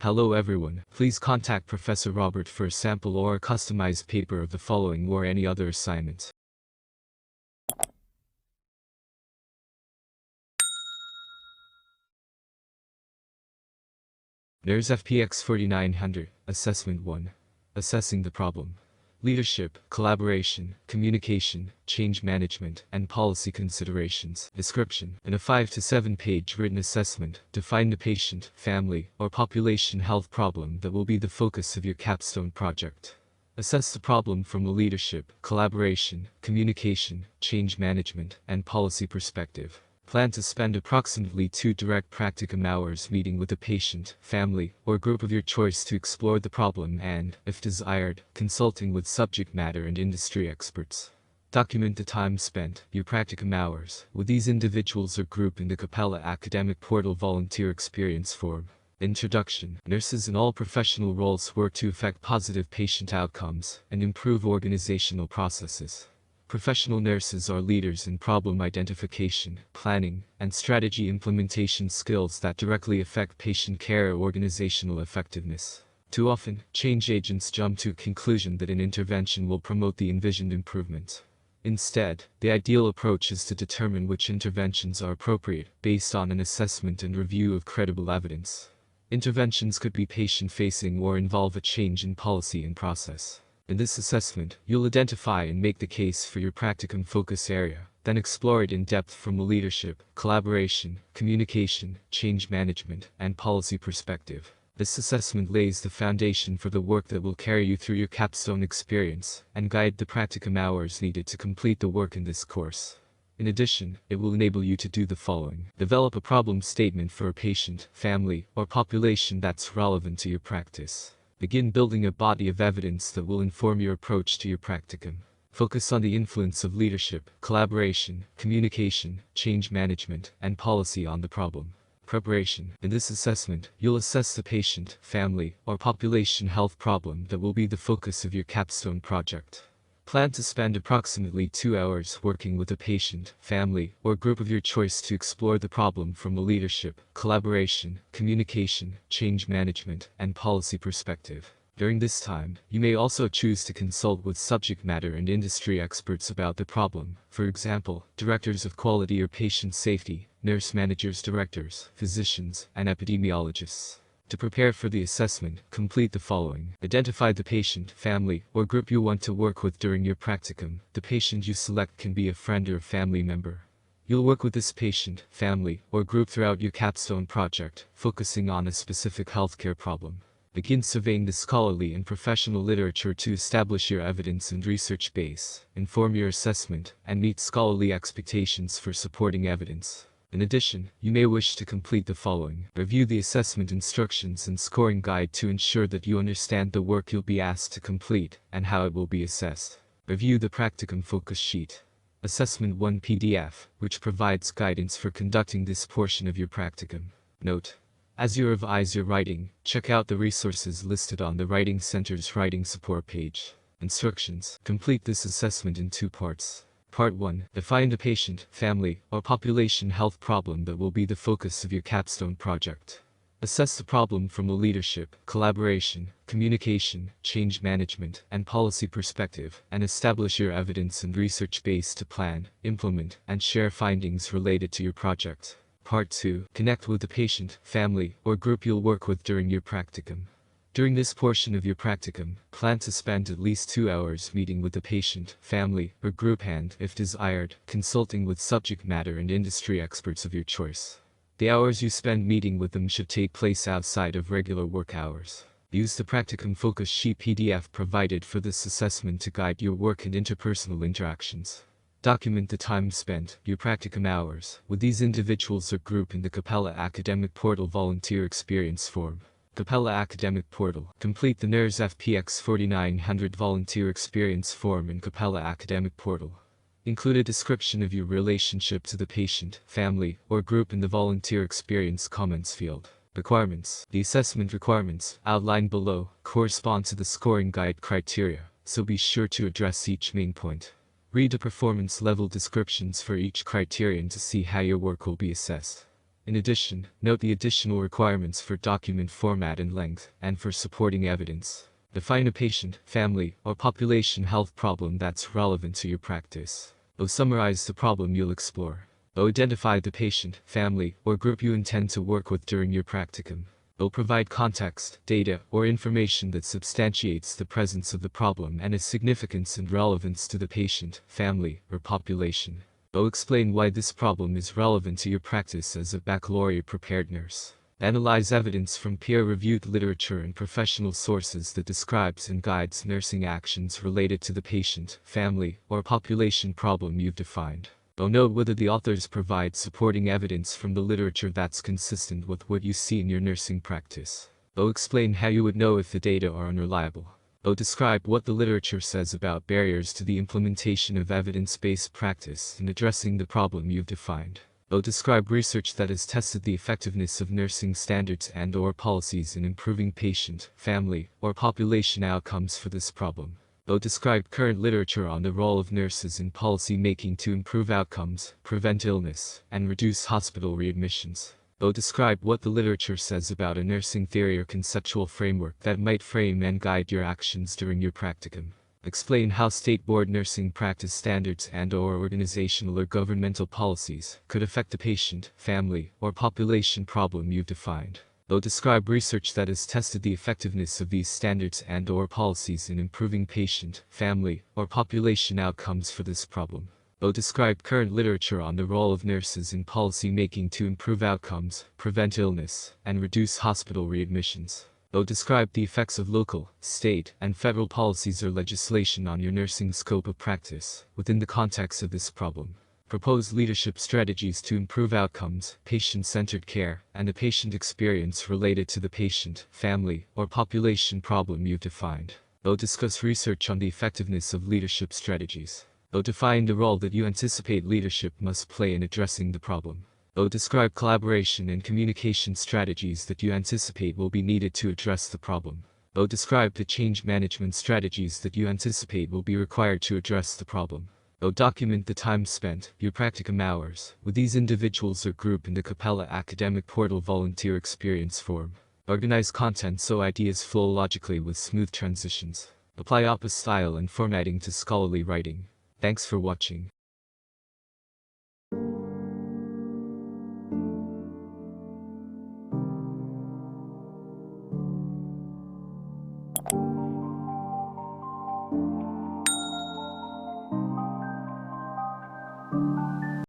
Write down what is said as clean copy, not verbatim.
Hello everyone, please contact Professor Robert for a sample or a customized paper of the following or any other assignment. NURS-FPX4900, Assessment 1. Assessing the problem. Leadership, collaboration, communication, change management, and policy considerations. Description. In a 5 to 7 page written assessment, define the patient, family, or population health problem that will be the focus of your capstone project. Assess the problem from a leadership, collaboration, communication, change management, and policy perspective. Plan to spend approximately 2 direct practicum hours meeting with a patient, family, or group of your choice to explore the problem and, if desired, consulting with subject matter and industry experts. Document the time spent, your practicum hours, with these individuals or group in the Capella Academic Portal Volunteer Experience Form. Introduction. Nurses in all professional roles work to affect positive patient outcomes and improve organizational processes. Professional nurses are leaders in problem identification, planning, and strategy implementation skills that directly affect patient care or organizational effectiveness. Too often, change agents jump to a conclusion that an intervention will promote the envisioned improvement. Instead, the ideal approach is to determine which interventions are appropriate, based on an assessment and review of credible evidence. Interventions could be patient-facing or involve a change in policy and process. In this assessment, you'll identify and make the case for your practicum focus area, then explore it in depth from a leadership, collaboration, communication, change management, and policy perspective. This assessment lays the foundation for the work that will carry you through your capstone experience and guide the practicum hours needed to complete the work in this course. In addition, it will enable you to do the following. Develop a problem statement for a patient, family, or population that's relevant to your practice. Begin building a body of evidence that will inform your approach to your practicum. Focus on the influence of leadership, collaboration, communication, change management, and policy on the problem. Preparation. In this assessment, you'll assess the patient, family, or population health problem that will be the focus of your capstone project. Plan to spend approximately 2 hours working with a patient, family, or group of your choice to explore the problem from a leadership, collaboration, communication, change management, and policy perspective. During this time, you may also choose to consult with subject matter and industry experts about the problem, for example, directors of quality or patient safety, nurse managers, directors, physicians, and epidemiologists. To prepare for the assessment, complete the following. Identify the patient, family, or group you want to work with during your practicum. The patient you select can be a friend or a family member. You'll work with this patient, family, or group throughout your capstone project, focusing on a specific healthcare problem. Begin surveying the scholarly and professional literature to establish your evidence and research base, inform your assessment, and meet scholarly expectations for supporting evidence. In addition, you may wish to complete the following. Review the assessment instructions and scoring guide to ensure that you understand the work you'll be asked to complete and how it will be assessed. Review the practicum focus sheet. Assessment 1 PDF, which provides guidance for conducting this portion of your practicum. Note: as you revise your writing, check out the resources listed on the Writing Center's Writing Support page. Instructions. Complete this assessment in 2 parts. Part 1. Define the patient, family, or population health problem that will be the focus of your capstone project. Assess the problem from a leadership, collaboration, communication, change management, and policy perspective, and establish your evidence and research base to plan, implement, and share findings related to your project. Part 2. Connect with the patient, family, or group you'll work with during your practicum. During this portion of your practicum, plan to spend at least 2 hours meeting with the patient, family, or group and, if desired, consulting with subject matter and industry experts of your choice. The hours you spend meeting with them should take place outside of regular work hours. Use the practicum focus sheet PDF provided for this assessment to guide your work and interpersonal interactions. Document the time spent, your practicum hours, with these individuals or group in the Capella Academic Portal Volunteer Experience Form. Capella Academic Portal. Complete the NURS-FPX4900 Volunteer Experience Form in Capella Academic Portal. Include a description of your relationship to the patient, family, or group in the Volunteer Experience Comments field. Requirements. The assessment requirements, outlined below, correspond to the scoring guide criteria, so be sure to address each main point. Read the performance level descriptions for each criterion to see how your work will be assessed. In addition, note the additional requirements for document format and length, and for supporting evidence. Define a patient, family, or population health problem that's relevant to your practice. Summarize the problem you'll explore. Identify the patient, family, or group you intend to work with during your practicum. Provide context, data, or information that substantiates the presence of the problem and its significance and relevance to the patient, family, or population. Explain why this problem is relevant to your practice as a baccalaureate-prepared nurse. Analyze evidence from peer-reviewed literature and professional sources that describes and guides nursing actions related to the patient, family, or population problem you've defined. Note whether the authors provide supporting evidence from the literature that's consistent with what you see in your nursing practice. Explain how you would know if the data are unreliable. Describe what the literature says about barriers to the implementation of evidence-based practice in addressing the problem you've defined. Describe research that has tested the effectiveness of nursing standards and/or policies in improving patient, family, or population outcomes for this problem. Describe current literature on the role of nurses in policy making to improve outcomes, prevent illness, and reduce hospital readmissions. Describe what the literature says about a nursing theory or conceptual framework that might frame and guide your actions during your practicum. Explain how state board nursing practice standards and/or organizational or governmental policies could affect the patient, family, or population problem you've defined. Describe research that has tested the effectiveness of these standards and/or policies in improving patient, family, or population outcomes for this problem. Describe current literature on the role of nurses in policy making to improve outcomes, prevent illness, and reduce hospital readmissions. Describe the effects of local, state, and federal policies or legislation on your nursing scope of practice within the context of this problem. Propose leadership strategies to improve outcomes, patient-centered care, and the patient experience related to the patient, family, or population problem you've defined. Discuss research on the effectiveness of leadership strategies. Define the role that you anticipate leadership must play in addressing the problem. Describe collaboration and communication strategies that you anticipate will be needed to address the problem. Describe the change management strategies that you anticipate will be required to address the problem. Document the time spent, your practicum hours, with these individuals or group in the Capella Academic Portal Volunteer Experience form. Organize content so ideas flow logically with smooth transitions. Apply OPA style and formatting to scholarly writing. Thanks for watching.